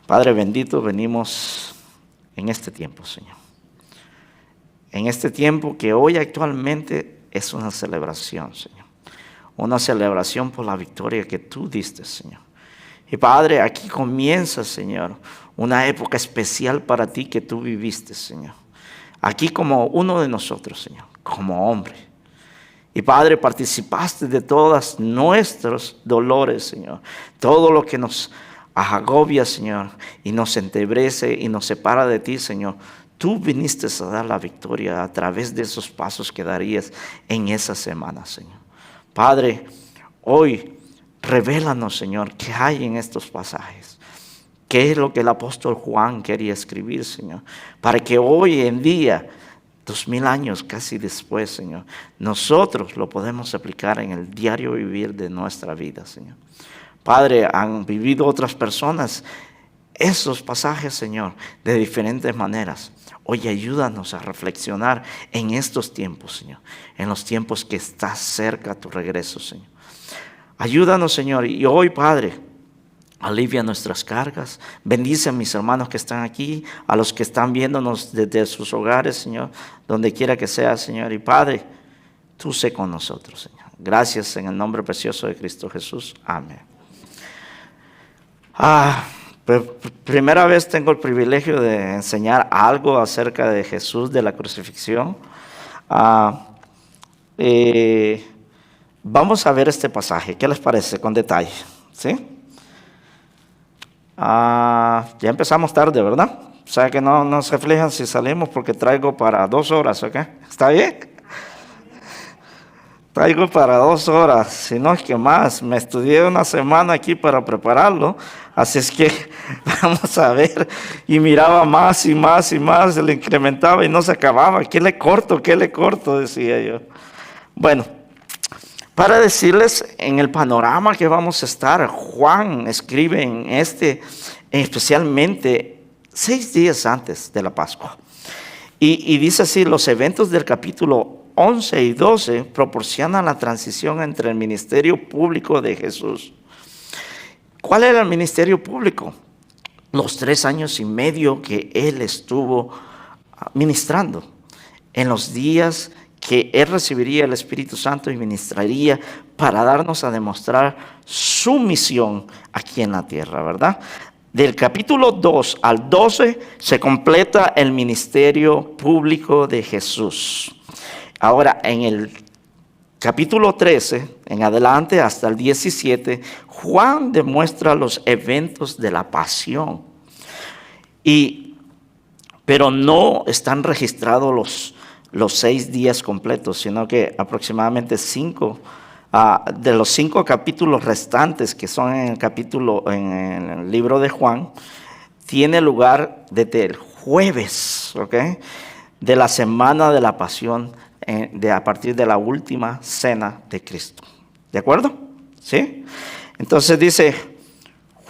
Padre bendito, venimos en este tiempo, Señor. En este tiempo que hoy actualmente es una celebración, Señor. Una celebración por la victoria que tú diste, Señor. Y Padre, aquí comienza, Señor, una época especial para ti que tú viviste, Señor. Aquí como uno de nosotros, Señor, como hombre. Y Padre, participaste de todos nuestros dolores, Señor. Todo lo que nos agobia, Señor, y nos entebrece y nos separa de ti, Señor. Tú viniste a dar la victoria a través de esos pasos que darías en esa semana, Señor. Padre, hoy revélanos, Señor, qué hay en estos pasajes. ¿Qué es lo que el apóstol Juan quería escribir, Señor? Para que hoy en día, 2000 años casi después, Señor, nosotros lo podemos aplicar en el diario vivir de nuestra vida, Señor. Padre, han vivido otras personas esos pasajes, Señor, de diferentes maneras. Hoy ayúdanos a reflexionar en estos tiempos, Señor. En los tiempos que está cerca tu regreso, Señor. Ayúdanos, Señor. Y hoy, Padre, alivia nuestras cargas. Bendice a mis hermanos que están aquí, a los que están viéndonos desde sus hogares, Señor, donde quiera que sea, Señor. Y Padre, tú sé con nosotros, Señor. Gracias en el nombre precioso de Cristo Jesús. Amén. Primera vez tengo el privilegio de enseñar algo acerca de Jesús, de la crucifixión. Vamos a ver este pasaje. ¿Qué les parece? Con detalle. ¿Sí? Ya empezamos tarde, ¿verdad? O sea que no se aflijan si salimos porque traigo para 2 horas, ¿ok? ¿Está bien? Traigo para 2 horas, si no es que más. Me estudié una semana aquí para prepararlo, así es que vamos a ver. Y miraba más y más y más, se le incrementaba y no se acababa. ¿Qué le corto? ¿Qué le corto? Decía yo. Bueno, para decirles en el panorama que vamos a estar, Juan escribe en especialmente 6 días antes de la Pascua. Y dice así, los eventos del capítulo 11 y 12 proporcionan la transición entre el ministerio público de Jesús. ¿Cuál era el ministerio público? Los 3 años y medio que Él estuvo ministrando. En los días que Él recibiría el Espíritu Santo y ministraría para darnos a demostrar su misión aquí en la tierra, ¿verdad? Del capítulo 2 al 12 se completa el ministerio público de Jesús. Ahora, en el capítulo 13, en adelante hasta el 17, Juan demuestra los eventos de la pasión. Pero no están registrados los 6 días completos, sino que aproximadamente 5 de los 5 capítulos restantes que son en el libro de Juan, tiene lugar desde el jueves, ¿ok? De la semana de la pasión, a partir de la última cena de Cristo. ¿De acuerdo? ¿Sí? Entonces dice,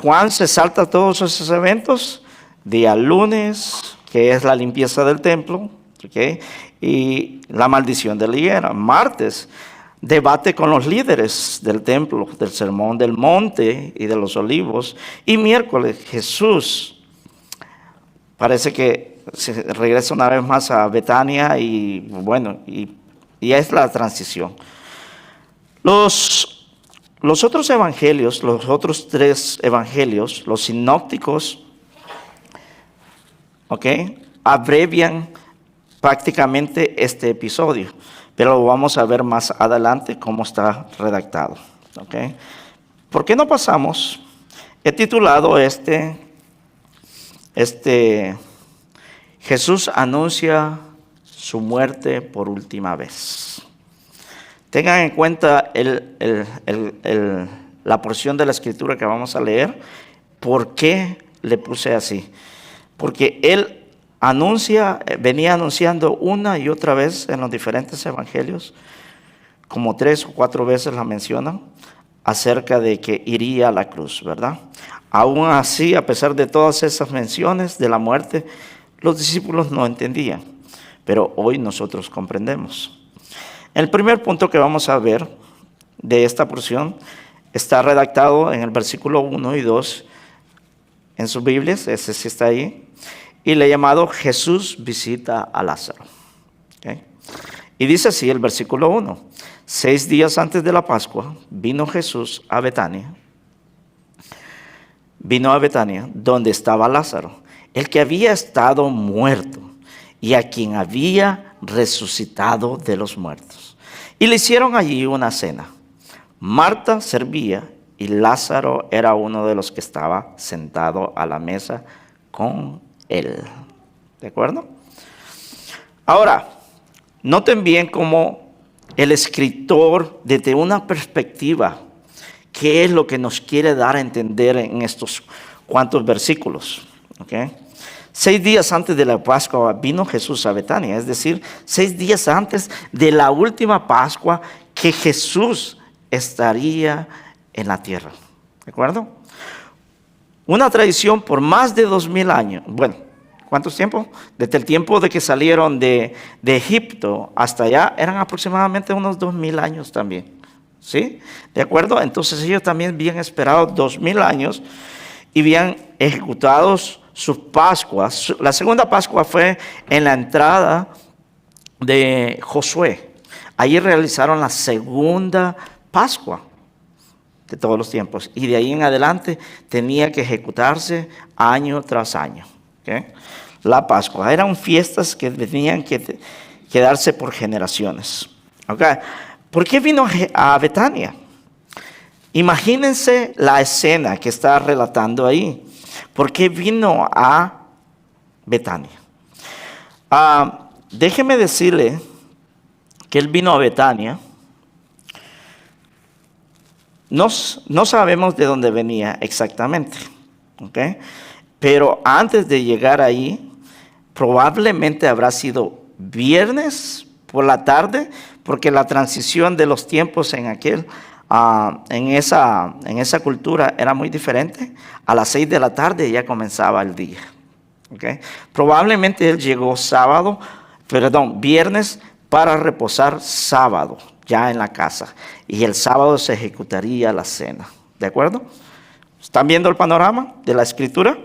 Juan se salta todos esos eventos, día lunes, que es la limpieza del templo, ¿ok? Y la maldición de la higuera. Martes, debate con los líderes del templo, del sermón del monte y de los olivos. Y miércoles, Jesús parece que se regresa una vez más a Betania y bueno, y es la transición. Los otros evangelios, los otros 3 evangelios, los sinópticos, ¿ok? Abrevian prácticamente este episodio, pero lo vamos a ver más adelante cómo está redactado, ¿ok? ¿Por qué no pasamos? He titulado Jesús anuncia su muerte por última vez. Tengan en cuenta la porción de la escritura que vamos a leer. ¿Por qué le puse así? Porque él venía anunciando una y otra vez en los diferentes evangelios, como 3 o 4 veces la mencionan, acerca de que iría a la cruz, ¿verdad? Aún así, a pesar de todas esas menciones de la muerte, los discípulos no entendían, pero hoy nosotros comprendemos. El primer punto que vamos a ver de esta porción está redactado en el versículo 1 y 2, en sus Biblias, ese sí está ahí, y le he llamado Jesús visita a Lázaro. ¿Okay? Y dice así el versículo 1. 6 días antes de la Pascua vino Jesús a Betania. Vino a Betania, donde estaba Lázaro, el que había estado muerto y a quien había resucitado de los muertos. Y le hicieron allí una cena. Marta servía y Lázaro era uno de los que estaba sentado a la mesa con él. ¿De acuerdo? Ahora, noten bien cómo el escritor, desde una perspectiva, ¿qué es lo que nos quiere dar a entender en estos cuantos versículos? ¿Okay? 6 días antes de la Pascua vino Jesús a Betania, es decir, 6 días antes de la última Pascua que Jesús estaría en la tierra. ¿De acuerdo? Una tradición por más de 2000 años. Bueno, ¿cuántos tiempos? Desde el tiempo de que salieron de Egipto hasta allá, eran aproximadamente unos 2000 años también. ¿Sí? ¿De acuerdo? Entonces ellos también habían esperado 2000 años y habían ejecutado sus Pascuas. La segunda Pascua fue en la entrada de Josué. Allí realizaron la segunda Pascua de todos los tiempos. Y de ahí en adelante tenía que ejecutarse año tras año. ¿Okay? La Pascua. Eran fiestas que tenían que darse por generaciones. ¿Okay? ¿Por qué vino a Betania? Imagínense la escena que está relatando ahí. ¿Por qué vino a Betania? Déjeme decirle que él vino a Betania. No sabemos de dónde venía exactamente, ¿okay? Pero antes de llegar ahí, probablemente habrá sido viernes por la tarde, porque la transición de los tiempos en esa cultura era muy diferente. A las 6 de la tarde ya comenzaba el día. ¿Okay? Probablemente él llegó viernes para reposar sábado, ya en la casa. Y el sábado se ejecutaría la cena. ¿De acuerdo? ¿Están viendo el panorama de la escritura?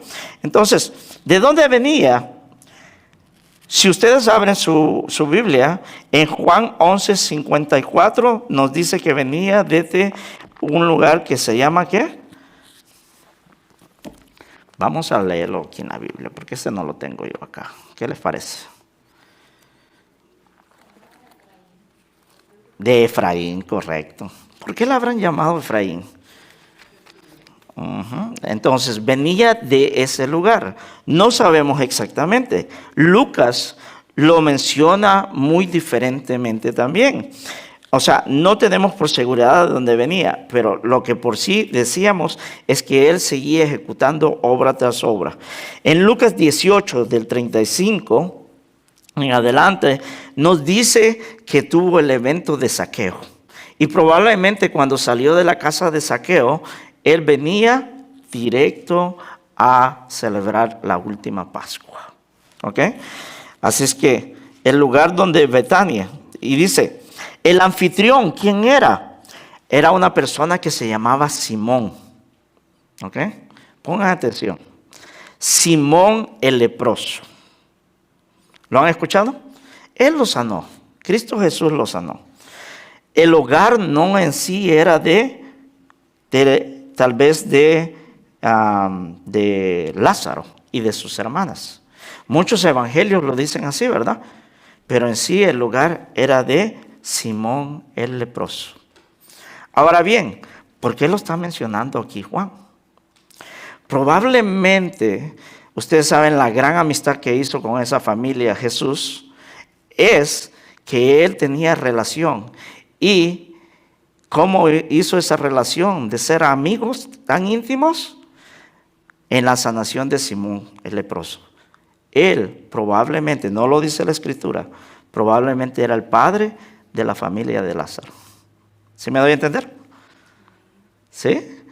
Entonces, ¿de dónde venía? Si ustedes abren su Biblia, en Juan 11:54 nos dice que venía desde un lugar que se llama, ¿qué? Vamos a leerlo aquí en la Biblia, porque este no lo tengo yo acá. ¿Qué les parece? De Efraín, correcto. ¿Por qué la habrán llamado Efraín? Entonces, venía de ese lugar. No sabemos exactamente. Lucas lo menciona muy diferentemente también. O sea, no tenemos por seguridad de dónde venía, pero lo que por sí decíamos es que él seguía ejecutando obra tras obra. En Lucas 18, del 35 en adelante, nos dice que tuvo el evento de saqueo. Y probablemente cuando salió de la casa de saqueo, él venía directo a celebrar la última Pascua. ¿Ok? Así es que el lugar donde Betania, y dice, el anfitrión, ¿quién era? Era una persona que se llamaba Simón. ¿Ok? Pongan atención. Simón el leproso. ¿Lo han escuchado? Él lo sanó. Cristo Jesús lo sanó. El hogar no en sí era tal vez de Lázaro y de sus hermanas. Muchos evangelios lo dicen así, ¿verdad? Pero en sí el lugar era de Simón el leproso. Ahora bien, ¿por qué lo está mencionando aquí Juan? Probablemente, ustedes saben la gran amistad que hizo con esa familia Jesús, es que él tenía relación. ¿Y cómo hizo esa relación de ser amigos tan íntimos? En la sanación de Simón el leproso. Él probablemente, no lo dice la Escritura, probablemente era el padre de la familia de Lázaro. ¿Sí me doy a entender? ¿Sí?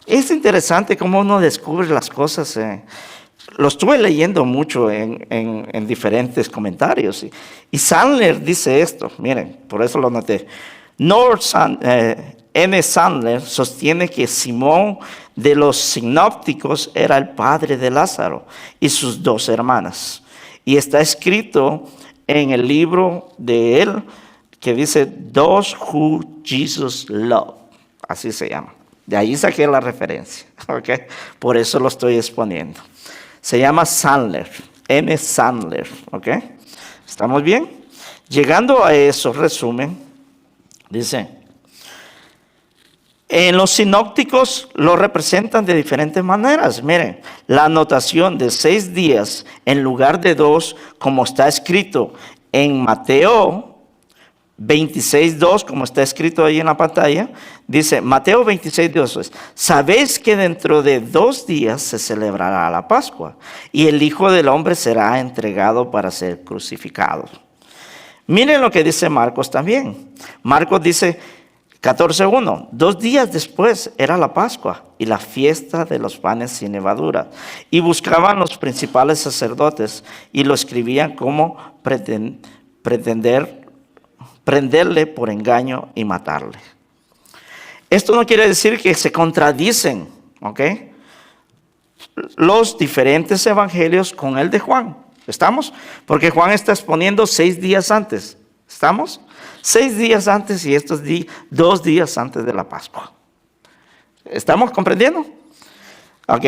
Es interesante cómo uno descubre las cosas. Lo estuve leyendo mucho en diferentes comentarios. Y Sandler dice esto, miren, por eso lo noté. N. Sandler sostiene que Simón de los Sinópticos era el padre de Lázaro y sus dos hermanas. Y está escrito en el libro de él que dice Those Who Jesus Loved. Así se llama. De ahí saqué la referencia. ¿Okay? Por eso lo estoy exponiendo. Se llama Sandler. N. Sandler. ¿Okay? ¿Estamos bien? Llegando a eso, resumen, dice, en los sinópticos lo representan de diferentes maneras. Miren, la anotación de 6 días en lugar de 2, como está escrito en Mateo 26:2, como está escrito ahí en la pantalla, dice Mateo 26:2, sabéis que dentro de 2 días se celebrará la Pascua y el Hijo del Hombre será entregado para ser crucificado. Miren lo que dice Marcos también. Marcos dice 14:1, 2 días después era la Pascua y la fiesta de los panes sin levadura. Y buscaban los principales sacerdotes y lo escribían como prenderle por engaño y matarle. Esto no quiere decir que se contradicen, ¿ok? Los diferentes evangelios con el de Juan. ¿Estamos? Porque Juan está exponiendo 6 días antes. ¿Estamos? 6 días antes y estos 2 días antes de la Pascua. ¿Estamos comprendiendo? Ok.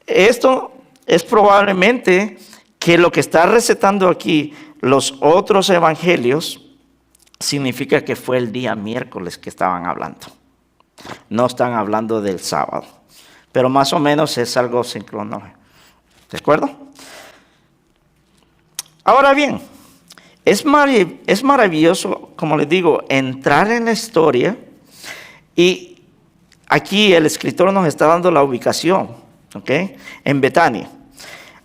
Esto es probablemente que lo que está recetando aquí los otros evangelios significa que fue el día miércoles que estaban hablando. No están hablando del sábado. Pero más o menos es algo sincronizado. ¿De acuerdo? Ahora bien, es maravilloso, como les digo, entrar en la historia y aquí el escritor nos está dando la ubicación, ¿ok? En Betania.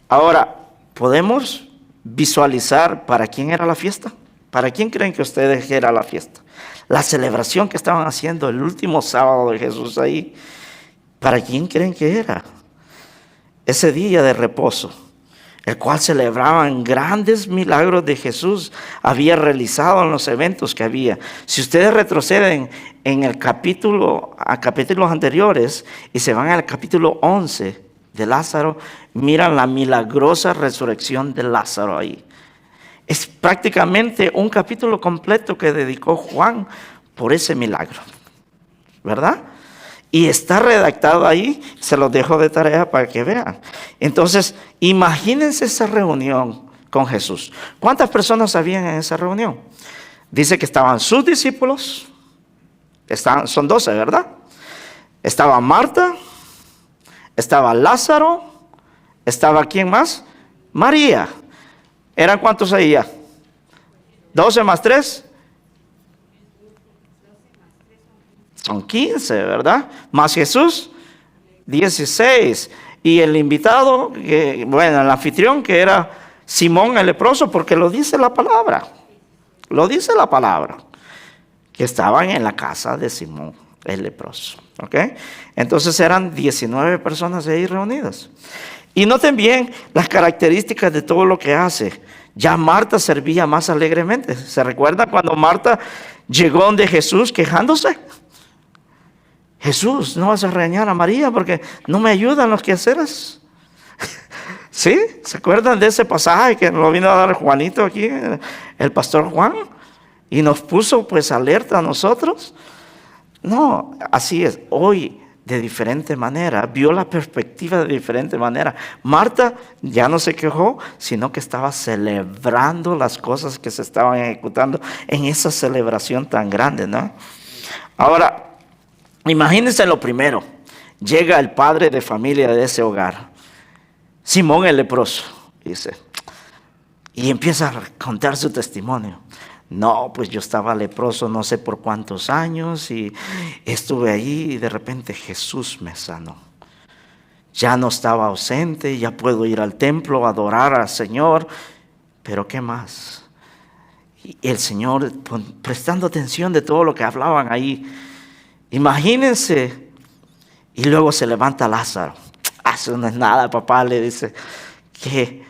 Ahora, ¿podemos visualizar para quién era la fiesta? ¿Para quién creen que ustedes era la fiesta? La celebración que estaban haciendo el último sábado de Jesús ahí, ¿para quién creen que era? Ese día de reposo, el cual celebraban grandes milagros de Jesús había realizado en los eventos que había. Si ustedes retroceden en el a capítulos anteriores y se van al capítulo 11 de Lázaro, miran la milagrosa resurrección de Lázaro ahí. Es prácticamente un capítulo completo que dedicó Juan por ese milagro, ¿verdad? Y está redactado ahí, se los dejo de tarea para que vean. Entonces, imagínense esa reunión con Jesús. ¿Cuántas personas habían en esa reunión? Dice que estaban sus discípulos, son 12, ¿verdad? Estaba Marta, estaba Lázaro, estaba ¿quién más? María. ¿Eran cuántos ahí ya? 12 más 3. Son 15, ¿verdad? Más Jesús, 16. Y el invitado, el anfitrión, que era Simón el leproso, porque lo dice la palabra. Lo dice la palabra. Que estaban en la casa de Simón el leproso. ¿Ok? Entonces eran 19 personas ahí reunidas. Y noten bien las características de todo lo que hace. Ya Marta servía más alegremente. ¿Se recuerda cuando Marta llegó donde Jesús quejándose? Jesús, no vas a regañar a María porque no me ayudan los quehaceres. ¿Sí? ¿Se acuerdan de ese pasaje que nos lo vino a dar Juanito aquí, el pastor Juan? Y nos puso pues alerta a nosotros. No, así es. Hoy de diferente manera, vio la perspectiva de diferente manera. Marta ya no se quejó, sino que estaba celebrando las cosas que se estaban ejecutando en esa celebración tan grande, ¿no? Ahora, imagínense lo primero. Llega el padre de familia de ese hogar, Simón el leproso, dice, y empieza a contar su testimonio. No, pues yo estaba leproso no sé por cuántos años y estuve allí y de repente Jesús me sanó. Ya no estaba ausente, ya puedo ir al templo a adorar al Señor, pero ¿qué más? Y el Señor prestando atención de todo lo que hablaban ahí. Imagínense. Y luego se levanta Lázaro. Eso no es nada, papá, le dice, que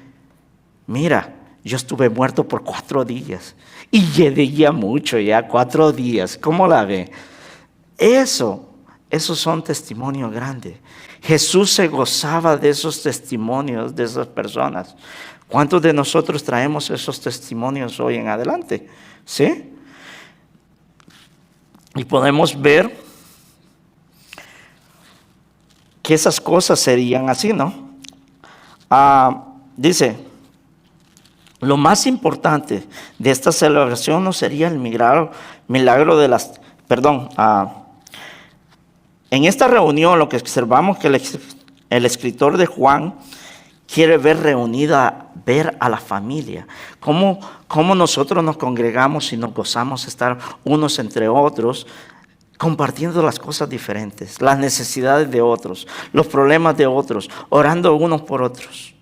mira, yo estuve muerto por 4 días. Y ya mucho, ya 4 días. ¿Cómo la ve? Esos son testimonios grandes. Jesús se gozaba de esos testimonios de esas personas. ¿Cuántos de nosotros traemos esos testimonios hoy en adelante? ¿Sí? Y podemos ver que esas cosas serían así, ¿no? Dice, lo más importante de esta celebración no sería el milagro de las... en esta reunión lo que observamos que el escritor de Juan quiere ver ver a la familia. Cómo nosotros nos congregamos y nos gozamos de estar unos entre otros, compartiendo las cosas diferentes, las necesidades de otros, los problemas de otros, orando unos por otros.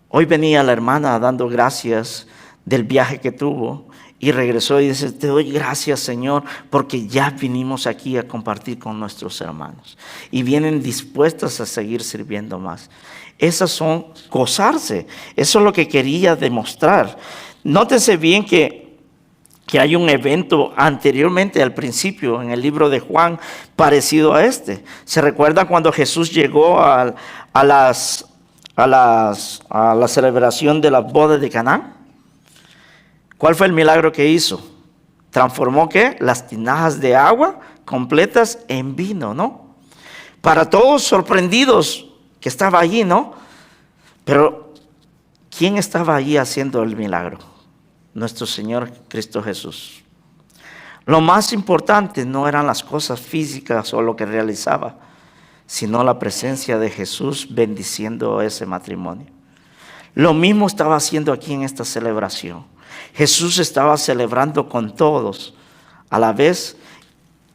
Hoy venía la hermana dando gracias del viaje que tuvo y regresó y dice, te doy gracias, Señor, porque ya vinimos aquí a compartir con nuestros hermanos y vienen dispuestas a seguir sirviendo más. Esas son gozarse. Eso es lo que quería demostrar. Nótese bien que hay un evento anteriormente al principio en el libro de Juan parecido a este. ¿Se recuerda cuando Jesús llegó a la celebración de las bodas de Caná? ¿Cuál fue el milagro que hizo? Transformó ¿qué? Las tinajas de agua completas en vino, ¿no? Para todos sorprendidos que estaba allí, ¿no? Pero ¿quién estaba allí haciendo el milagro? Nuestro Señor Cristo Jesús. Lo más importante no eran las cosas físicas o lo que realizaba, sino la presencia de Jesús bendiciendo ese matrimonio. Lo mismo estaba haciendo aquí en esta celebración. Jesús estaba celebrando con todos a la vez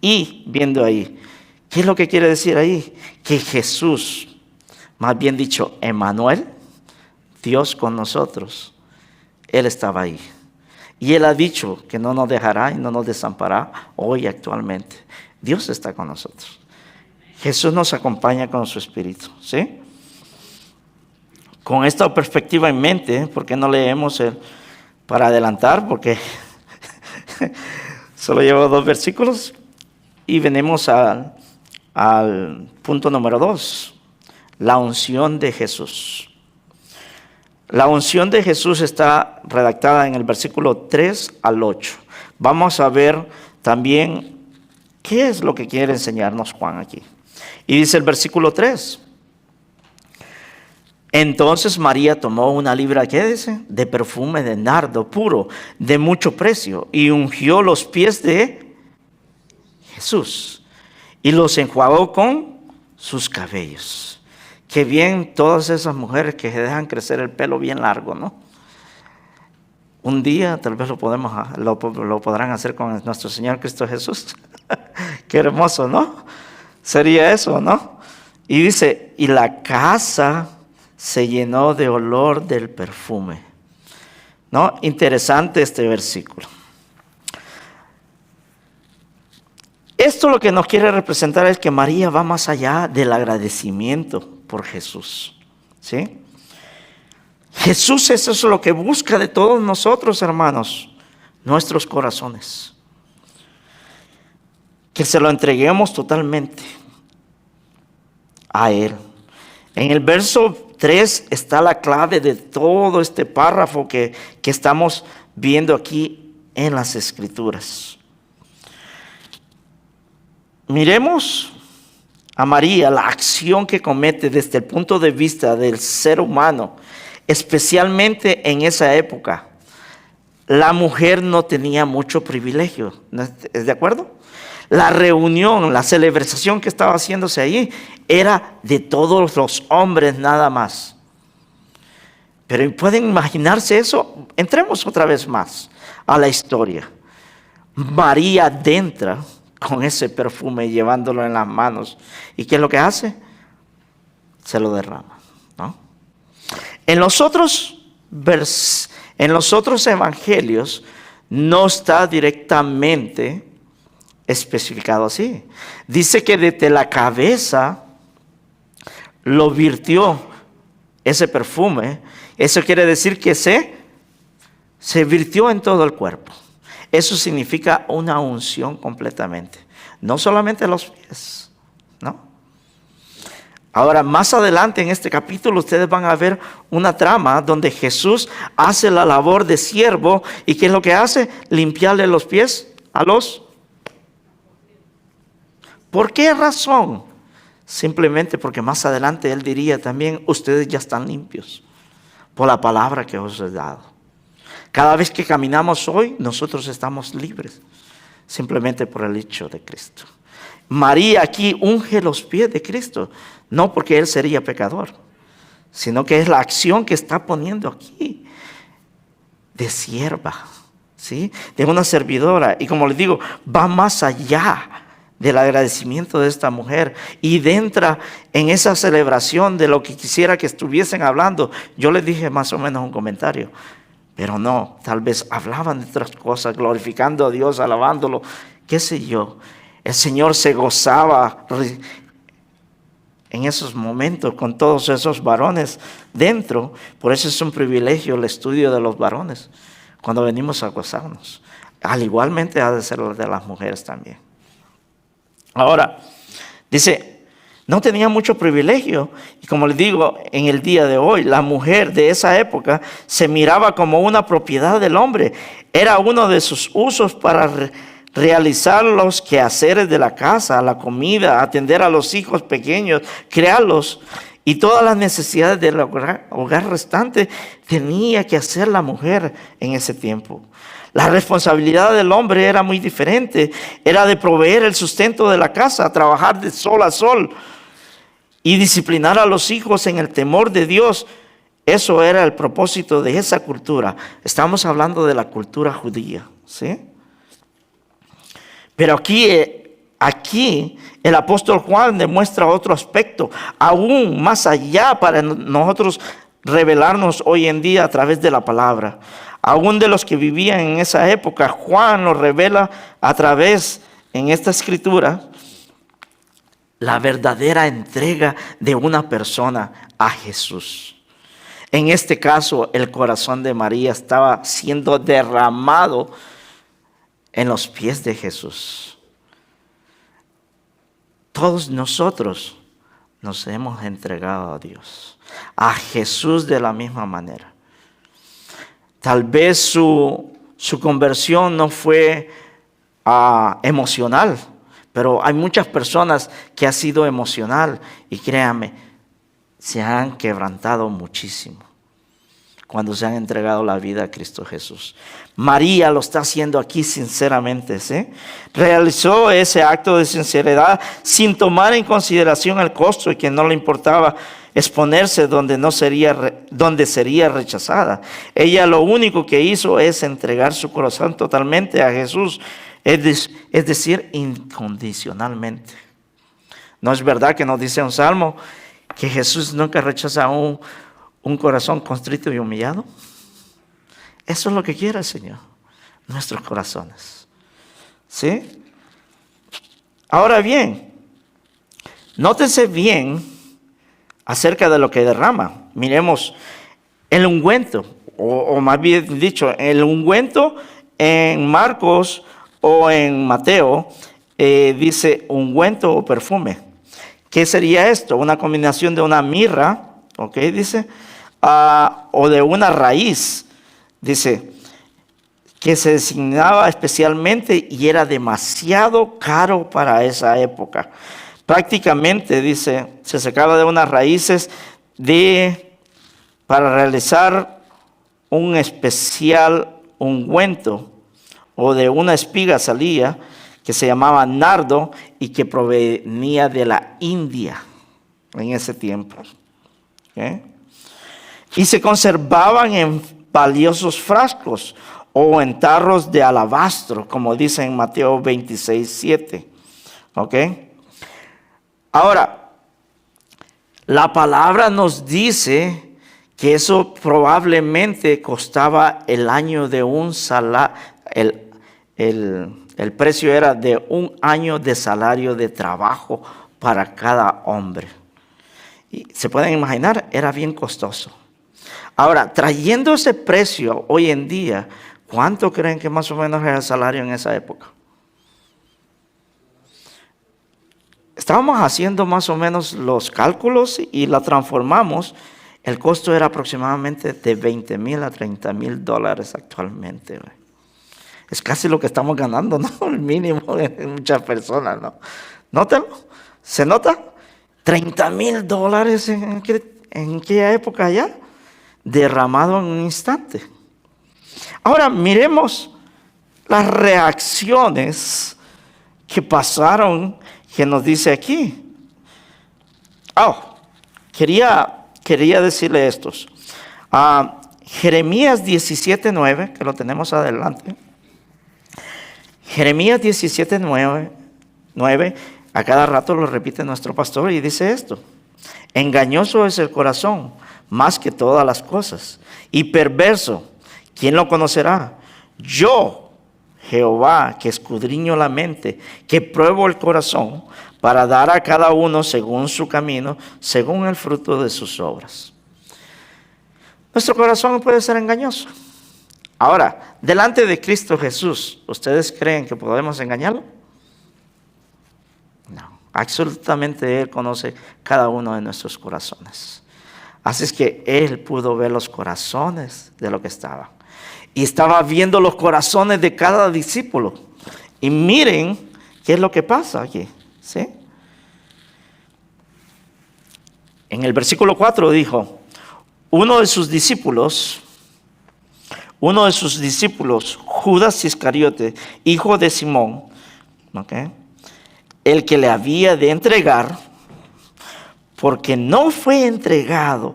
y viendo ahí. ¿Qué es lo que quiere decir ahí? Que Jesús, más bien dicho, Emmanuel, Dios con nosotros, Él estaba ahí. Y Él ha dicho que no nos dejará y no nos desamparará hoy actualmente. Dios está con nosotros. Jesús nos acompaña con su Espíritu, ¿sí? Con esta perspectiva en mente, ¿por qué no leemos para adelantar? Porque solo llevo 2 versículos y venimos al punto número 2, la unción de Jesús. La unción de Jesús está redactada en el versículo 3 al 8. Vamos a ver también qué es lo que quiere enseñarnos Juan aquí. Y dice el versículo 3. Entonces María tomó una libra, ¿qué dice? De perfume de nardo puro, de mucho precio, y ungió los pies de Jesús, y los enjuagó con sus cabellos. Qué bien todas esas mujeres que se dejan crecer el pelo bien largo, ¿no? Un día tal vez lo podrán hacer con nuestro Señor Cristo Jesús. Qué hermoso, ¿no? Sería eso, ¿no? Y dice, y la casa se llenó de olor del perfume. ¿No? Interesante este versículo. Esto lo que nos quiere representar es que María va más allá del agradecimiento por Jesús. ¿Sí? Jesús es eso lo que busca de todos nosotros, hermanos, nuestros corazones. Que se lo entreguemos totalmente a Él. En el verso 3 está la clave de todo este párrafo que estamos viendo aquí en las Escrituras. Miremos a María, la acción que comete desde el punto de vista del ser humano, especialmente en esa época. La mujer no tenía mucho privilegio, ¿es de acuerdo? La reunión, la celebración que estaba haciéndose allí era de todos los hombres nada más. Pero ¿pueden imaginarse eso? Entremos otra vez más a la historia. María entra con ese perfume llevándolo en las manos. ¿Y qué es lo que hace? Se lo derrama, ¿no? En los otros evangelios no está directamente especificado así. Dice que desde la cabeza lo virtió ese perfume. Eso quiere decir que se se virtió en todo el cuerpo. Eso significa una unción completamente. No solamente los pies, ¿no? Ahora, más adelante en este capítulo, ustedes van a ver una trama donde Jesús hace la labor de siervo. ¿Y qué es lo que hace? Limpiarle los pies a los... ¿Por qué razón? Simplemente porque más adelante Él diría también, ustedes ya están limpios por la palabra que os he dado. Cada vez que caminamos hoy, nosotros estamos libres, simplemente por el hecho de Cristo. María aquí unge los pies de Cristo, no porque Él sería pecador, sino que es la acción que está poniendo aquí de sierva, ¿sí? De una servidora. Y como les digo, va más allá del agradecimiento de esta mujer y entra en esa celebración de lo que quisiera que estuviesen hablando. Yo les dije más o menos un comentario, pero no, tal vez hablaban de otras cosas, glorificando a Dios, alabándolo, qué sé yo. El Señor se gozaba en esos momentos con todos esos varones dentro. Por eso es un privilegio el estudio de los varones cuando venimos a gozarnos. Al igualmente ha de ser el de las mujeres también. Ahora, dice, no tenía mucho privilegio. Y como les digo, en el día de hoy, la mujer de esa época se miraba como una propiedad del hombre. Era uno de sus usos para realizar los quehaceres de la casa, la comida, atender a los hijos pequeños, criarlos. Y todas las necesidades del hogar restante tenía que hacer la mujer en ese tiempo. La responsabilidad del hombre era muy diferente. Era de proveer el sustento de la casa, trabajar de sol a sol y disciplinar a los hijos en el temor de Dios. Eso era el propósito de esa cultura. Estamos hablando de la cultura judía, ¿sí? Pero aquí el apóstol Juan demuestra otro aspecto, aún más allá para nosotros revelarnos hoy en día a través de la palabra. Aún de los que vivían en esa época, Juan nos revela a través, en esta escritura, la verdadera entrega de una persona a Jesús. En este caso, el corazón de María estaba siendo derramado en los pies de Jesús. Todos nosotros nos hemos entregado a Dios, a Jesús de la misma manera. Tal vez su conversión no fue emocional, pero hay muchas personas que ha sido emocional y créanme, se han quebrantado muchísimo cuando se han entregado la vida a Cristo Jesús. María lo está haciendo aquí sinceramente, ¿sí? Realizó ese acto de sinceridad sin tomar en consideración el costo y que no le importaba exponerse donde sería rechazada. Ella lo único que hizo es entregar su corazón totalmente a Jesús, es decir, incondicionalmente. ¿No es verdad que nos dice un salmo que Jesús nunca rechaza un corazón contrito y humillado? Eso es lo que quiere el Señor, nuestros corazones, ¿sí? Ahora bien, nótense bien acerca de lo que derrama. Miremos el ungüento, o más bien dicho, el ungüento en Marcos o en Mateo dice ungüento o perfume. ¿Qué sería esto? Una combinación de una mirra, ¿ok? Dice, o de una raíz, dice, que se designaba especialmente y era demasiado caro para esa época. Prácticamente, dice, se sacaba de unas raíces para realizar un especial ungüento, o de una espiga salía, que se llamaba nardo y que provenía de la India en ese tiempo. ¿Okay? Y se conservaban en valiosos frascos o en tarros de alabastro, como dice en Mateo 26:7. ¿Ok? Ahora, la palabra nos dice que eso probablemente costaba el año de un salario, el precio era de un año de salario de trabajo para cada hombre. Y se pueden imaginar, era bien costoso. Ahora, trayendo ese precio hoy en día, ¿cuánto creen que más o menos era el salario en esa época? Estábamos haciendo más o menos los cálculos y la transformamos. El costo era aproximadamente de $20,000 a $30,000 actualmente. Es casi lo que estamos ganando, ¿no? El mínimo de muchas personas, ¿no? Nótalo. ¿Se nota? $30,000 en aquella época ya, derramado en un instante. Ahora miremos las reacciones que pasaron, que nos dice aquí. Quería decirle estos. Jeremías 17:9, que lo tenemos adelante. Jeremías 17:9, a cada rato lo repite nuestro pastor y dice esto: engañoso es el corazón más que todas las cosas, y perverso, ¿quién lo conocerá? Yo, Jehová, que escudriño la mente, que pruebo el corazón, para dar a cada uno según su camino, según el fruto de sus obras. Nuestro corazón puede ser engañoso. Ahora, delante de Cristo Jesús, ¿ustedes creen que podemos engañarlo? No, absolutamente Él conoce cada uno de nuestros corazones. Así es que Él pudo ver los corazones de lo que estaban. Y estaba viendo los corazones de cada discípulo. Y miren qué es lo que pasa aquí, ¿sí? En el versículo 4 dijo, uno de sus discípulos, Judas Iscariote, hijo de Simón, ¿okay?, el que le había de entregar, porque no fue entregado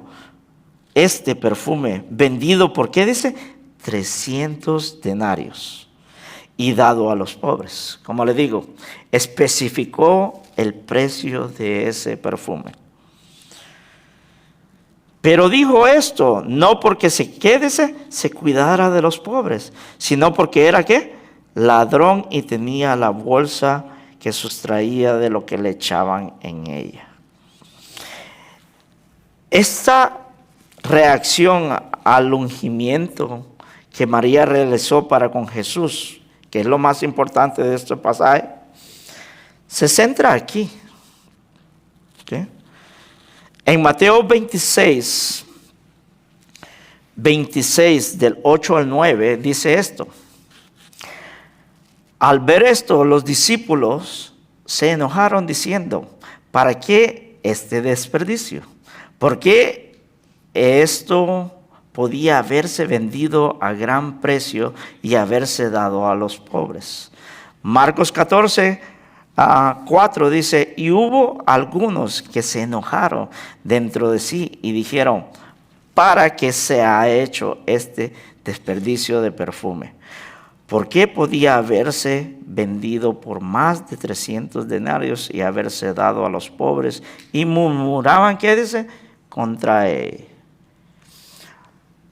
este perfume vendido por, ¿qué dice? 300 denarios y dado a los pobres. Como le digo, especificó el precio de ese perfume. Pero dijo esto, no porque se cuidara de los pobres, sino porque era, ¿qué? Ladrón y tenía la bolsa que sustraía de lo que le echaban en ella. Esta reacción al ungimiento que María realizó para con Jesús, que es lo más importante de este pasaje, se centra aquí. ¿Sí? En Mateo 26 del 8 al 9 dice esto. Al ver esto, los discípulos se enojaron diciendo, ¿para qué este desperdicio? ¿Por qué esto podía haberse vendido a gran precio y haberse dado a los pobres? Marcos 14:4 dice, y hubo algunos que se enojaron dentro de sí y dijeron, ¿para qué se ha hecho este desperdicio de perfume? ¿Por qué podía haberse vendido por más de 300 denarios y haberse dado a los pobres? Y murmuraban, ¿qué dice? Contra él.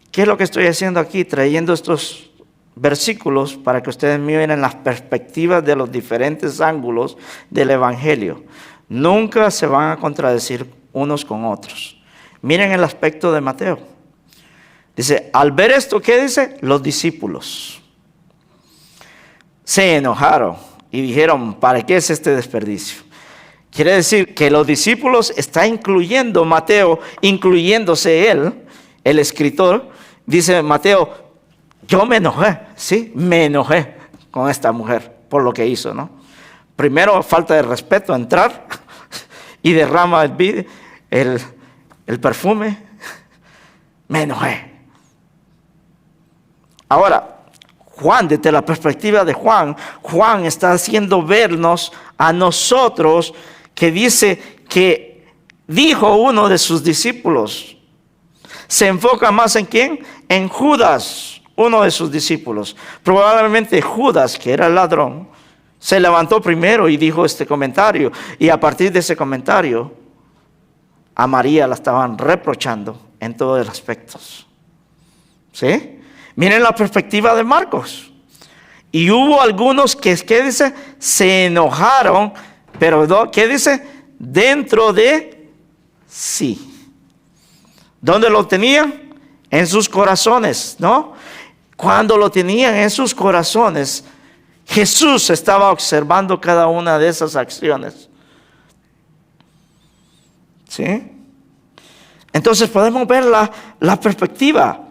¿Qué es lo que estoy haciendo aquí? Trayendo estos versículos para que ustedes miren las perspectivas de los diferentes ángulos del Evangelio. Nunca se van a contradecir unos con otros. Miren el aspecto de Mateo. Dice, al ver esto, ¿qué dice? Los discípulos se enojaron y dijeron, ¿para qué es este desperdicio? Quiere decir que los discípulos está incluyendo Mateo, incluyéndose él, el escritor. Dice Mateo, yo me enojé, ¿sí? Me enojé con esta mujer por lo que hizo, ¿no? Primero, falta de respeto, entrar y derrama el perfume. Me enojé. Ahora, Juan, desde la perspectiva de Juan está haciendo vernos a nosotros que dice que dijo uno de sus discípulos. Se enfoca más en ¿quién? En Judas, uno de sus discípulos. Probablemente Judas, que era el ladrón, se levantó primero y dijo este comentario. Y a partir de ese comentario, a María la estaban reprochando en todos los aspectos. ¿Sí? Miren la perspectiva de Marcos. Y hubo algunos que, ¿qué dice? Se enojaron, pero ¿qué dice? Dentro de sí. ¿Dónde lo tenían? en sus corazones, ¿no? Cuando lo tenían en sus corazones, Jesús estaba observando cada una de esas acciones. ¿Sí? Entonces podemos ver la perspectiva.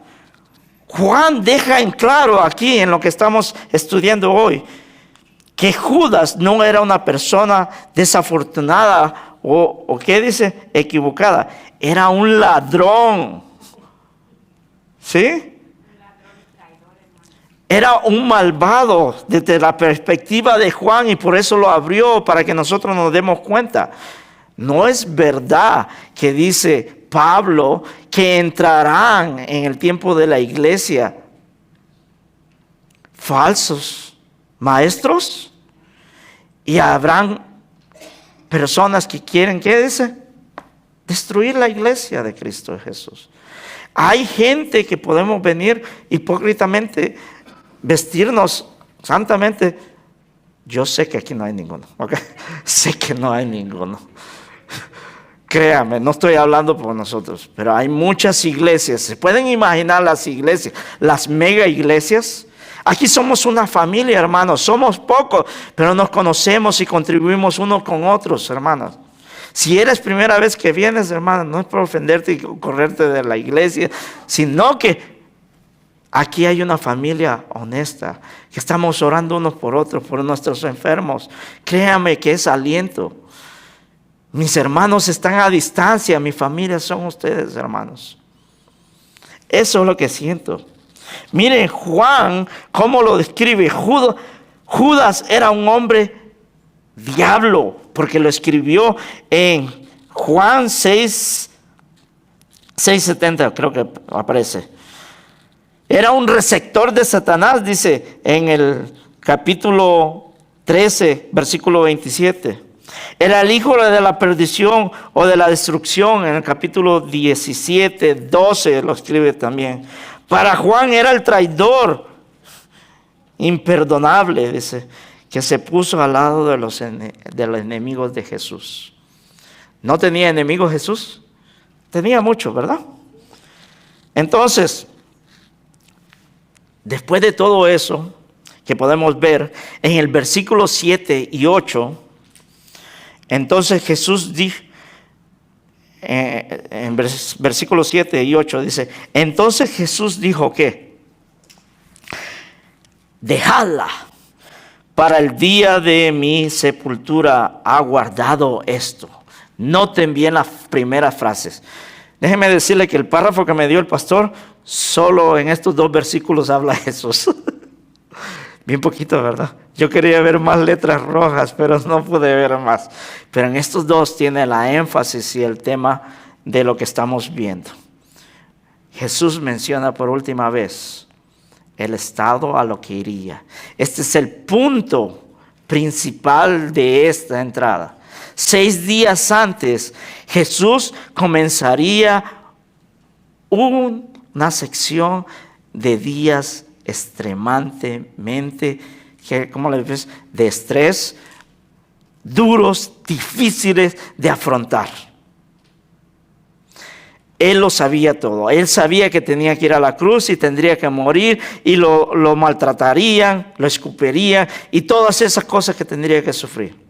Juan deja en claro aquí en lo que estamos estudiando hoy, que Judas no era una persona desafortunada o ¿qué dice? Equivocada. Era un ladrón. ¿Sí? Era un malvado desde la perspectiva de Juan, y por eso lo abrió para que nosotros nos demos cuenta. No es verdad que dice Pablo que entrarán en el tiempo de la iglesia falsos maestros y habrán personas que quieren, ¿qué dice? Destruir la iglesia de Cristo Jesús. Hay gente que podemos venir hipócritamente, vestirnos santamente. Yo sé que aquí no hay ninguno, ¿ok? Sé que no hay ninguno. Créame, no estoy hablando por nosotros, pero hay muchas iglesias. ¿Se pueden imaginar las iglesias, las mega iglesias? Aquí somos una familia, hermanos. Somos pocos, pero nos conocemos y contribuimos unos con otros, hermanos. Si eres primera vez que vienes, hermano, no es por ofenderte y correrte de la iglesia, sino que aquí hay una familia honesta, que estamos orando unos por otros, por nuestros enfermos. Créame que es aliento. Mis hermanos están a distancia, mi familia son ustedes, hermanos. Eso es lo que siento. Miren Juan, cómo lo describe. Judas era un hombre diablo, porque lo escribió en Juan 6:70, creo que aparece. Era un receptor de Satanás, dice en el capítulo 13, versículo 27. Era el hijo de la perdición o de la destrucción, en el capítulo 17, 12 lo escribe también. Para Juan era el traidor imperdonable, dice, que se puso al lado de los enemigos de Jesús. ¿No tenía enemigos Jesús? Tenía muchos, ¿verdad? Entonces, después de todo eso que podemos ver en el versículo 7 y 8, entonces Jesús dijo, en versículos 7 y 8 dice, entonces Jesús dijo que dejadla, para el día de mi sepultura ha guardado esto. Noten bien las primeras frases. Déjenme decirle que el párrafo que me dio el pastor, solo en estos 2 versículos habla Jesús. Bien poquito, ¿verdad? Yo quería ver más letras rojas, pero no pude ver más. Pero en estos 2 tiene la énfasis y el tema de lo que estamos viendo. Jesús menciona por última vez el estado a lo que iría. Este es el punto principal de esta entrada. 6 días antes, Jesús comenzaría una sección de días extremadamente, ¿cómo le ves? De estrés, duros, difíciles de afrontar. Él lo sabía todo. Él sabía que tenía que ir a la cruz y tendría que morir, y lo maltratarían, lo escupirían y todas esas cosas que tendría que sufrir.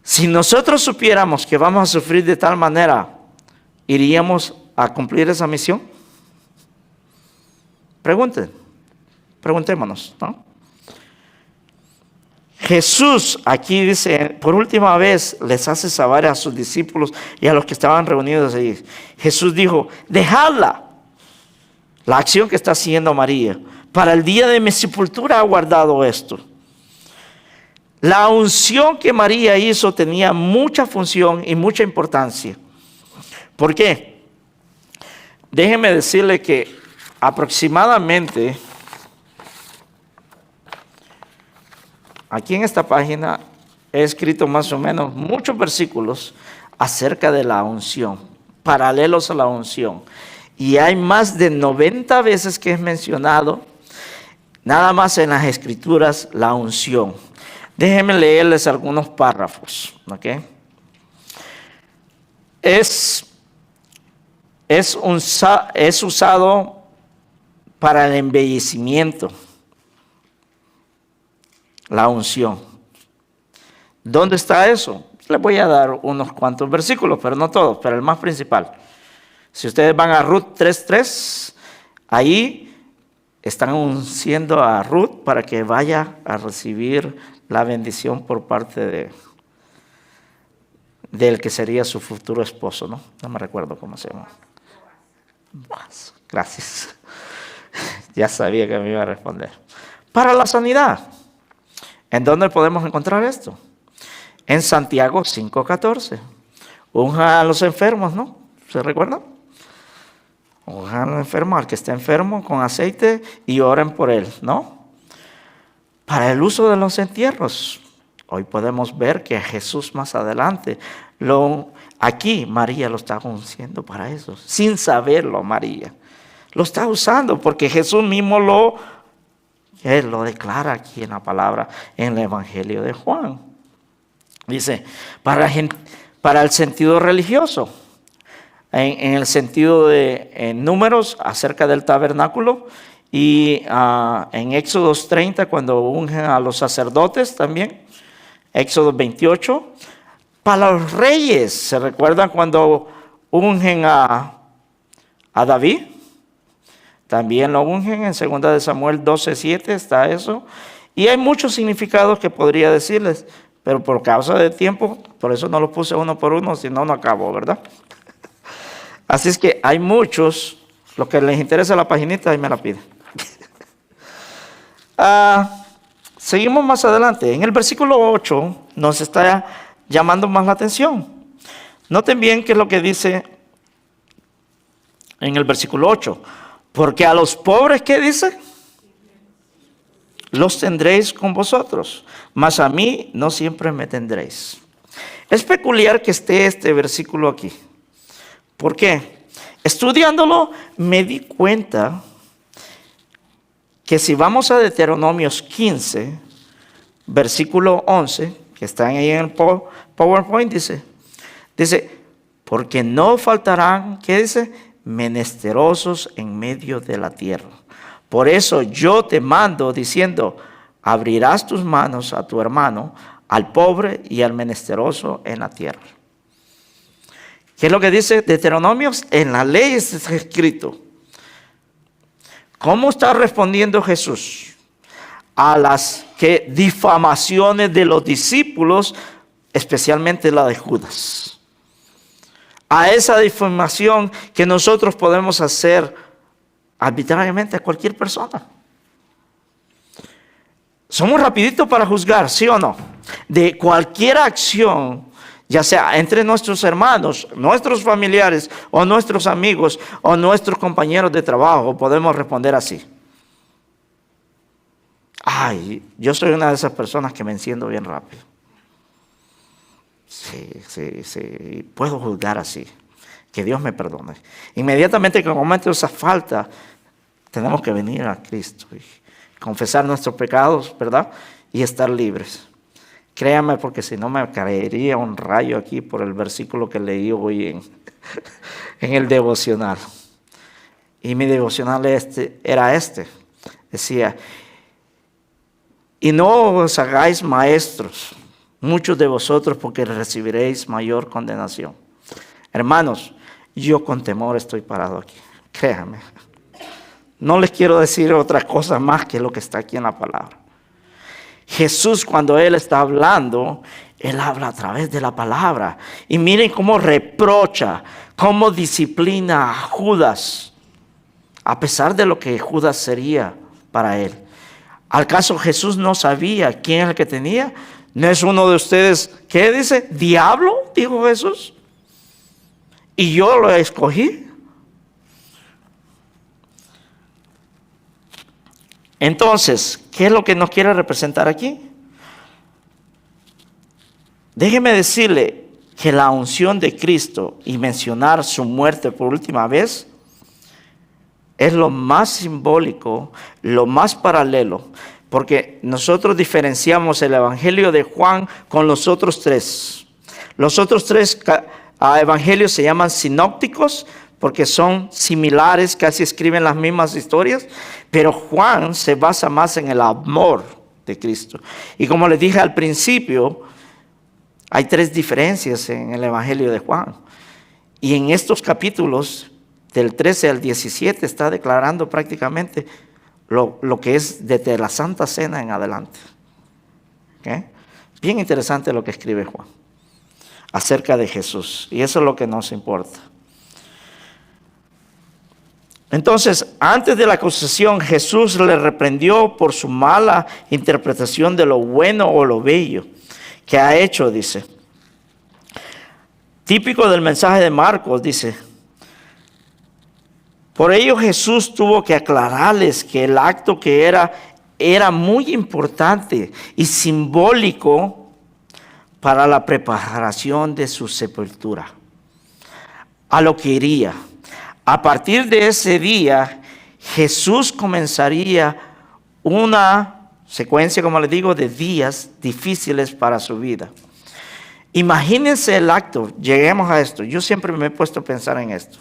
Si nosotros supiéramos que vamos a sufrir de tal manera, ¿iríamos a cumplir esa misión? Preguntémonos, ¿no? Jesús aquí dice, por última vez les hace saber a sus discípulos y a los que estaban reunidos allí. Jesús dijo, dejadla, la acción que está haciendo María, para el día de mi sepultura ha guardado esto. La unción que María hizo tenía mucha función y mucha importancia. ¿Por qué? Déjenme decirle que aproximadamente, aquí en esta página he escrito más o menos muchos versículos acerca de la unción, paralelos a la unción. Y hay más de 90 veces que es mencionado, nada más en las escrituras, la unción. Déjenme leerles algunos párrafos, ¿ok? Es es usado para el embellecimiento, la unción. ¿Dónde está eso? Les voy a dar unos cuantos versículos, pero no todos, pero el más principal. Si ustedes van a Ruth 3:3, ahí están unciendo a Ruth para que vaya a recibir la bendición por parte del que sería su futuro esposo, ¿no? No me recuerdo cómo se llama. Gracias. Ya sabía que me iba a responder. Para la sanidad. ¿En dónde podemos encontrar esto? En Santiago 5:14. Unjan a los enfermos, ¿no? ¿Se recuerdan? Unjan al enfermo, al que esté enfermo, con aceite y oren por él, ¿no? Para el uso de los entierros. Hoy podemos ver que Jesús más adelante, aquí María lo está unciendo para eso. Sin saberlo, María. Lo está usando porque Jesús mismo Él lo declara aquí en la palabra, en el Evangelio de Juan. Dice, para el sentido religioso, en el sentido de números acerca del tabernáculo, y en Éxodo 30 cuando ungen a los sacerdotes también, Éxodo 28, para los reyes, ¿se recuerdan cuando ungen a David? También lo ungen en 2 de Samuel 12:7 está eso. Y hay muchos significados que podría decirles, pero por causa de tiempo, por eso no los puse uno por uno, si no, no acabo, ¿verdad? Así es que hay muchos, lo que les interesa la paginita, ahí me la piden. Seguimos más adelante. En el versículo 8 nos está llamando más la atención. Noten bien qué es lo que dice en el versículo 8. Porque a los pobres, ¿qué dice? Los tendréis con vosotros, mas a mí no siempre me tendréis. Es peculiar que esté este versículo aquí. ¿Por qué? Estudiándolo me di cuenta que si vamos a Deuteronomios 15, versículo 11, que están ahí en el PowerPoint, dice, porque no faltarán, ¿qué dice? Menesterosos en medio de la tierra. Por eso yo te mando diciendo, abrirás tus manos a tu hermano, al pobre y al menesteroso en la tierra. ¿Qué es lo que dice Deuteronomios? En la ley está escrito. ¿Cómo está respondiendo Jesús a las difamaciones de los discípulos, especialmente la de Judas? A esa difamación que nosotros podemos hacer arbitrariamente a cualquier persona. Somos rapiditos para juzgar, ¿sí o no? De cualquier acción, ya sea entre nuestros hermanos, nuestros familiares, o nuestros amigos, o nuestros compañeros de trabajo, podemos responder así. Ay, yo soy una de esas personas que me enciendo bien rápido. Sí, puedo juzgar así. Que Dios me perdone. Inmediatamente que cometo esa falta, tenemos que venir a Cristo y confesar nuestros pecados, ¿verdad? Y estar libres. Créanme, porque si no me caería un rayo aquí por el versículo que leí hoy en el devocional. Y mi devocional era este. Decía, y no os hagáis maestros, muchos de vosotros, porque recibiréis mayor condenación. Hermanos, yo con temor estoy parado aquí. Créanme. No les quiero decir otra cosa más que lo que está aquí en la palabra. Jesús, cuando Él está hablando, Él habla a través de la palabra. Y miren cómo reprocha, cómo disciplina a Judas, a pesar de lo que Judas sería para Él. ¿Al caso Jesús no sabía quién es el que tenía? ¿No es uno de ustedes, qué dice? ¿Diablo? Dijo Jesús. ¿Y yo lo escogí? Entonces, ¿qué es lo que nos quiere representar aquí? Déjeme decirle que la unción de Cristo y mencionar su muerte por última vez es lo más simbólico, lo más paralelo, porque nosotros diferenciamos el Evangelio de Juan con los otros tres. Los otros tres evangelios se llaman sinópticos porque son similares, casi escriben las mismas historias, pero Juan se basa más en el amor de Cristo. Y como les dije al principio, hay 3 diferencias en el Evangelio de Juan. Y en estos capítulos, del 13 al 17, está declarando prácticamente lo que es desde la Santa Cena en adelante. ¿Okay? Bien interesante lo que escribe Juan acerca de Jesús. Y eso es lo que nos importa. Entonces, antes de la acusación, Jesús le reprendió por su mala interpretación de lo bueno o lo bello que ha hecho, dice. Típico del mensaje de Marcos, dice. Por ello Jesús tuvo que aclararles que el acto que era muy importante y simbólico para la preparación de su sepultura. A lo que iría. A partir de ese día, Jesús comenzaría una secuencia, como les digo, de días difíciles para su vida. Imagínense el acto, lleguemos a esto. Yo siempre me he puesto a pensar en esto.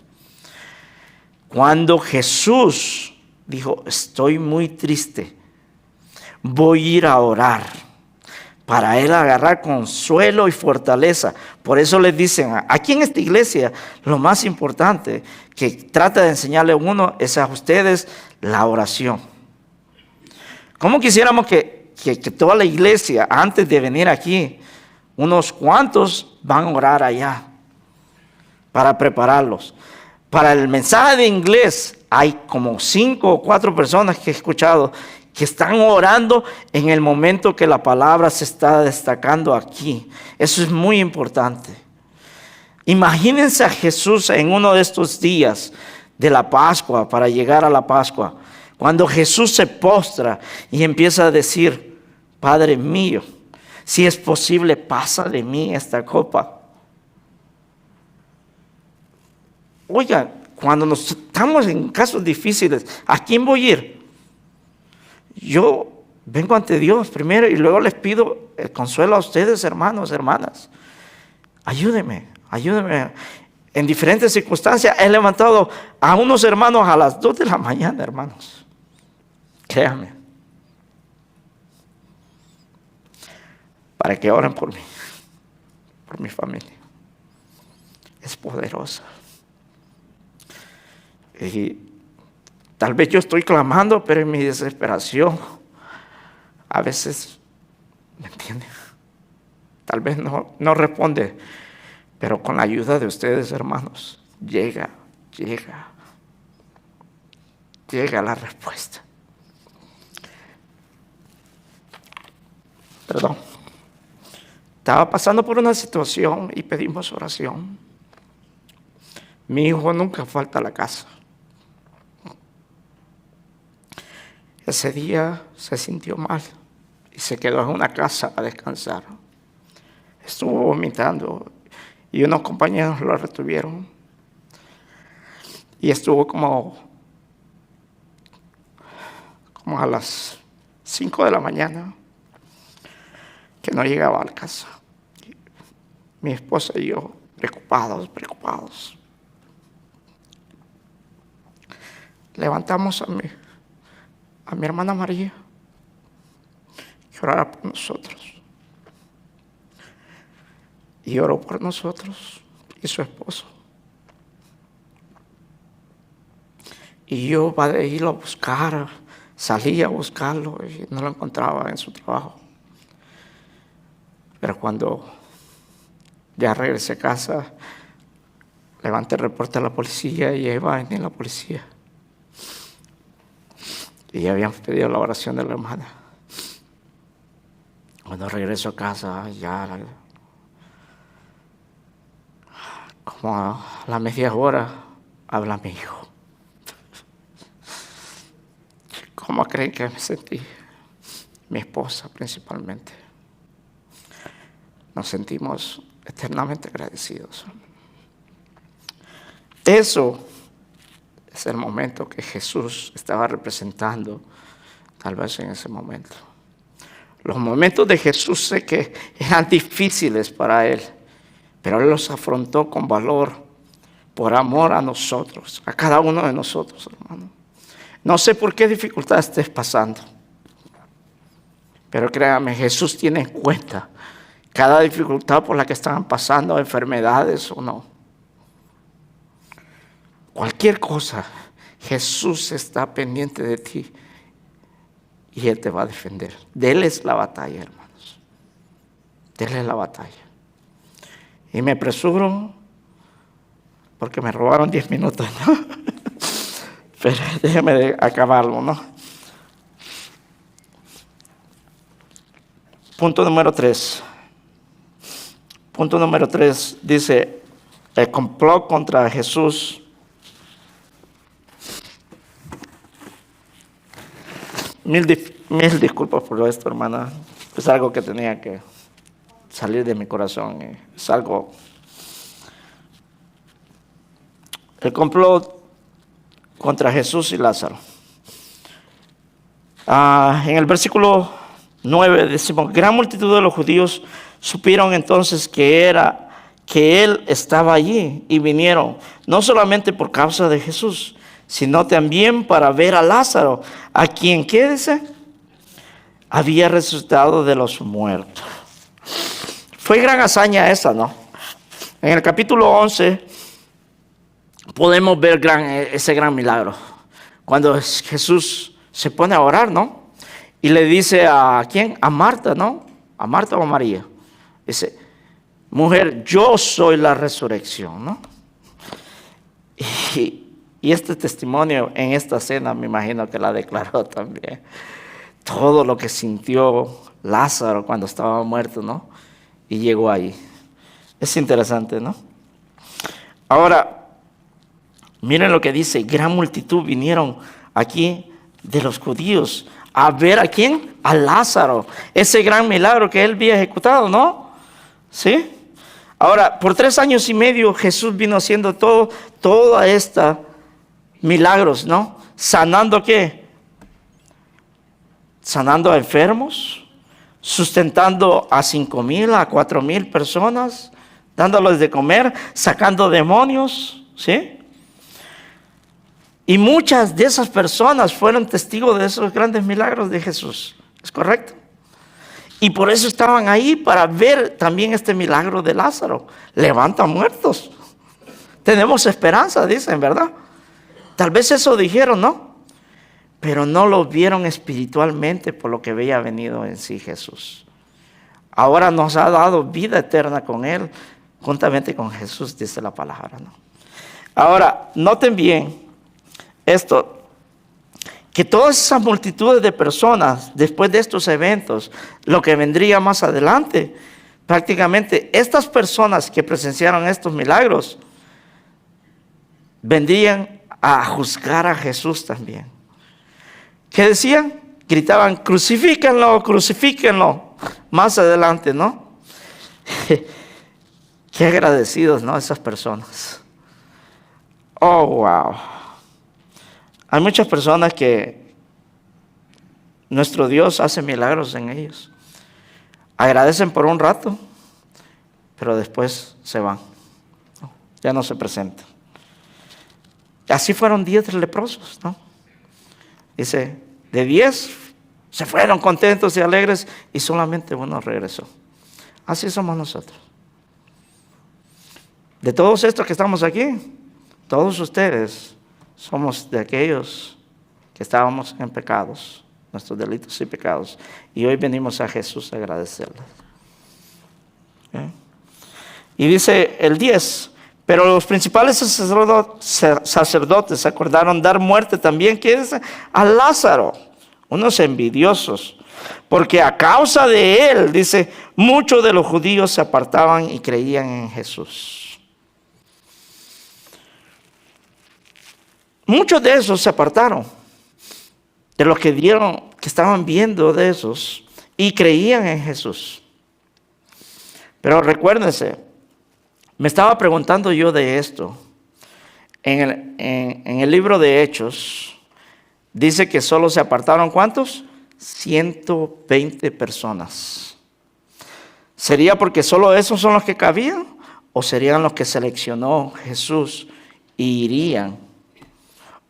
Cuando Jesús dijo, estoy muy triste, voy a ir a orar, para él agarrar consuelo y fortaleza. Por eso les dicen, aquí en esta iglesia, lo más importante que trata de enseñarle a uno es a ustedes la oración. ¿Cómo quisiéramos que toda la iglesia, antes de venir aquí, unos cuantos van a orar allá para prepararlos? Para el mensaje de inglés hay como 5 o 4 personas que he escuchado que están orando en el momento que la palabra se está destacando aquí. Eso es muy importante. Imagínense a Jesús en uno de estos días de la Pascua, para llegar a la Pascua, cuando Jesús se postra y empieza a decir, Padre mío, si es posible, pasa de mí esta copa. Oigan, cuando nos estamos en casos difíciles, ¿a quién voy a ir? Yo vengo ante Dios primero y luego les pido el consuelo a ustedes, hermanos, hermanas. Ayúdenme. En diferentes circunstancias he levantado a unos hermanos a las 2 de la mañana, hermanos. Créanme. Para que oren por mí, por mi familia. Es poderosa. Y tal vez yo estoy clamando, pero en mi desesperación, a veces, ¿me entienden? Tal vez no responde, pero con la ayuda de ustedes, hermanos, llega la respuesta. Perdón. Estaba pasando por una situación y pedimos oración. Mi hijo nunca falta a la casa. Ese día se sintió mal y se quedó en una casa a descansar. Estuvo vomitando y unos compañeros lo retuvieron. Y estuvo como a las 5 de la mañana que no llegaba a la casa. Mi esposa y yo preocupados. Levantamos a mi hermana María que orara por nosotros. Y oró por nosotros y su esposo. Y yo para irlo a buscar, salí a buscarlo y no lo encontraba en su trabajo. Pero cuando ya regresé a casa, levanté el reporte a la policía y iba a venir la policía. Y ya habían pedido la oración de la hermana. Cuando regreso a casa, ya como a la media hora, habla mi hijo. ¿Cómo creen que me sentí? Mi esposa principalmente. Nos sentimos eternamente agradecidos. Eso es el momento que Jesús estaba representando, tal vez en ese momento. Los momentos de Jesús sé que eran difíciles para él, pero él los afrontó con valor, por amor a nosotros, a cada uno de nosotros, hermano. No sé por qué dificultad estés pasando, pero créame, Jesús tiene en cuenta cada dificultad por la que están pasando, enfermedades o no. Cualquier cosa, Jesús está pendiente de ti y Él te va a defender. De Él es la batalla, hermanos. De Él es la batalla. Y me apresuro porque me robaron 10 minutos, ¿no? Pero déjeme acabarlo, ¿no? Punto número 3. Punto número 3 dice, el complot contra Jesús. Mil disculpas por esto, hermana. Es algo que tenía que salir de mi corazón. Es algo. El complot contra Jesús y Lázaro. En el versículo 9 decimos, gran multitud de los judíos supieron entonces que Él estaba allí y vinieron, no solamente por causa de Jesús, sino también para ver a Lázaro, a quien, ¿qué dice? Había resucitado de los muertos. Fue gran hazaña esa, ¿no? En el capítulo 11 podemos ver ese gran milagro. Cuando Jesús se pone a orar, ¿no? Y le dice a ¿quién? A Marta, ¿no? A Marta o a María. Dice, mujer, yo soy la resurrección, ¿no? Y este testimonio en esta cena me imagino que la declaró también. Todo lo que sintió Lázaro cuando estaba muerto, ¿no? Y llegó ahí. Es interesante, ¿no? Ahora, miren lo que dice, gran multitud vinieron aquí de los judíos a ver a quién, a Lázaro, ese gran milagro que él había ejecutado, ¿no? ¿Sí? Ahora, por 3 años y medio Jesús vino haciendo toda esta milagros, ¿no? Sanando ¿qué? Sanando a enfermos, sustentando a 5,000, a 4,000 personas, dándoles de comer, sacando demonios, ¿sí? Y muchas de esas personas fueron testigos de esos grandes milagros de Jesús. ¿Es correcto? Y por eso estaban ahí para ver también este milagro de Lázaro. Levanta muertos. Tenemos esperanza, dicen, ¿verdad? Tal vez eso dijeron, ¿no? Pero no lo vieron espiritualmente por lo que había venido en sí Jesús. Ahora nos ha dado vida eterna con Él, juntamente con Jesús, dice la palabra, ¿no? Ahora, noten bien esto, que todas esas multitudes de personas, después de estos eventos, lo que vendría más adelante, prácticamente estas personas que presenciaron estos milagros, vendrían a juzgar a Jesús también. ¿Qué decían? Gritaban, crucifíquenlo, crucifíquenlo. Más adelante, ¿no? Qué agradecidos, ¿no? Esas personas. Oh, wow. Hay muchas personas que nuestro Dios hace milagros en ellos. Agradecen por un rato, pero después se van. Ya no se presentan. Así fueron 10 leprosos, ¿no? Dice, de 10 se fueron contentos y alegres y solamente uno regresó. Así somos nosotros. De todos estos que estamos aquí, todos ustedes somos de aquellos que estábamos en pecados, nuestros delitos y pecados, y hoy venimos a Jesús a agradecerle. Y dice el 10, pero los principales sacerdotes acordaron dar muerte también, ¿qué dice? A Lázaro, unos envidiosos, porque a causa de él, dice, muchos de los judíos se apartaban y creían en Jesús. Muchos de esos se apartaron, de los que estaban viendo de esos y creían en Jesús. Pero recuérdense, me estaba preguntando yo de esto. En el libro de Hechos, dice que solo se apartaron, ¿cuántos? 120 personas. ¿Sería porque solo esos son los que cabían? ¿O serían los que seleccionó Jesús y irían,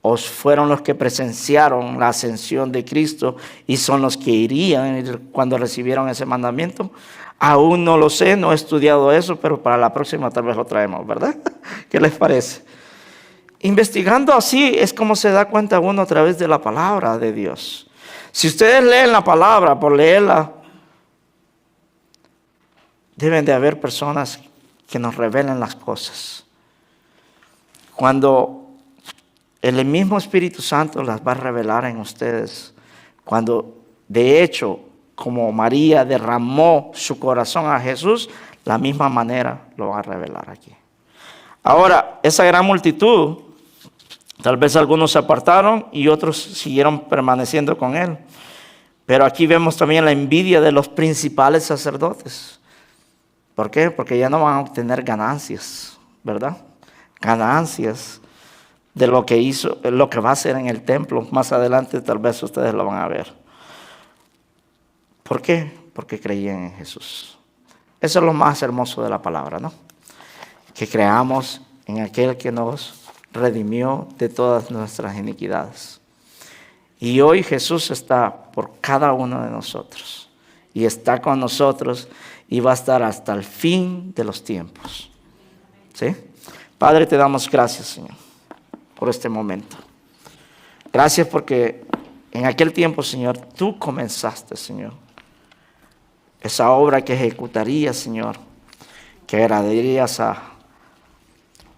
o fueron los que presenciaron la ascensión de Cristo y son los que irían cuando recibieron ese mandamiento. Aún no lo sé, no he estudiado eso, pero para la próxima tal vez lo traemos, ¿verdad? ¿Qué les parece? Investigando así es como se da cuenta uno a través de la palabra de Dios. Si ustedes leen la palabra por leerla, deben de haber personas que nos revelen las cosas. Cuando el mismo Espíritu Santo las va a revelar en ustedes, cuando de hecho, como María derramó su corazón a Jesús, la misma manera lo va a revelar aquí. Ahora, esa gran multitud, tal vez algunos se apartaron y otros siguieron permaneciendo con él. Pero aquí vemos también la envidia de los principales sacerdotes. ¿Por qué? Porque ya no van a obtener ganancias, ¿verdad? Ganancias de lo que hizo, lo que va a hacer en el templo. Más adelante tal vez ustedes lo van a ver. ¿Por qué? Porque creían en Jesús. Eso es lo más hermoso de la palabra, ¿no? Que creamos en aquel que nos redimió de todas nuestras iniquidades. Y hoy Jesús está por cada uno de nosotros. Y está con nosotros y va a estar hasta el fin de los tiempos. ¿Sí? Padre, te damos gracias, Señor, por este momento. Gracias porque en aquel tiempo, Señor, tú comenzaste, Señor, esa obra que ejecutarías, Señor, que agradarías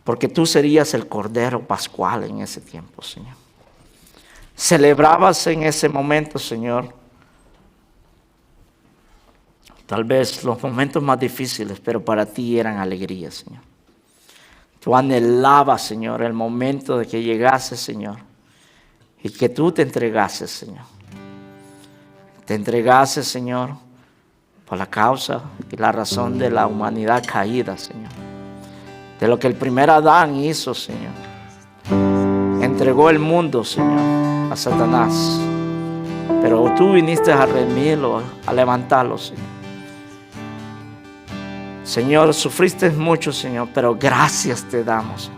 porque tú serías el Cordero Pascual en ese tiempo, Señor. Celebrabas en ese momento, Señor, tal vez los momentos más difíciles, pero para ti eran alegrías, Señor. Tú anhelabas, Señor, el momento de que llegase, Señor, y que tú te entregases, Señor. Te entregases, Señor, por la causa y la razón de la humanidad caída, Señor. De lo que el primer Adán hizo, Señor. Entregó el mundo, Señor, a Satanás. Pero tú viniste a redimirlo, a levantarlo, Señor. Señor, sufriste mucho, Señor, pero gracias te damos.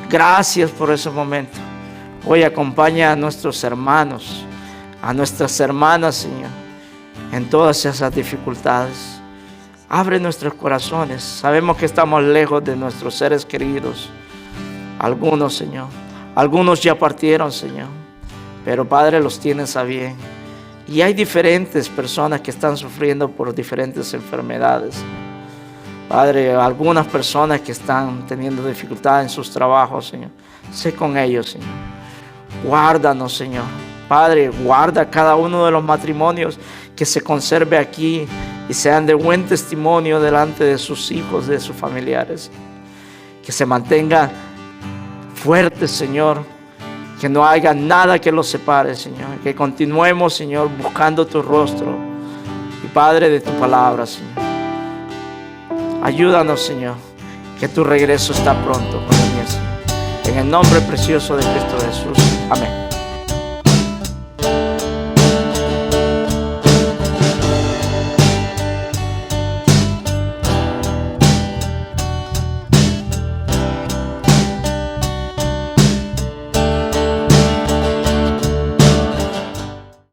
Gracias por ese momento. Hoy acompaña a nuestros hermanos, a nuestras hermanas, Señor, en todas esas dificultades. Abre nuestros corazones. Sabemos que estamos lejos de nuestros seres queridos. Algunos, Señor. Algunos ya partieron, Señor. Pero, Padre, los tienes a bien. Y hay diferentes personas que están sufriendo por diferentes enfermedades. Padre, algunas personas que están teniendo dificultades en sus trabajos, Señor. Sé con ellos, Señor. Guárdanos, Señor. Padre, guarda cada uno de los matrimonios que se conserve aquí y sean de buen testimonio delante de sus hijos, de sus familiares. Que se mantengan fuertes, Señor. Que no haya nada que los separe, Señor. Que continuemos, Señor, buscando tu rostro. Y Padre, de tu palabra, Señor. Ayúdanos, Señor, que tu regreso está pronto para mí, Señor. En el nombre precioso de Cristo Jesús. Amén.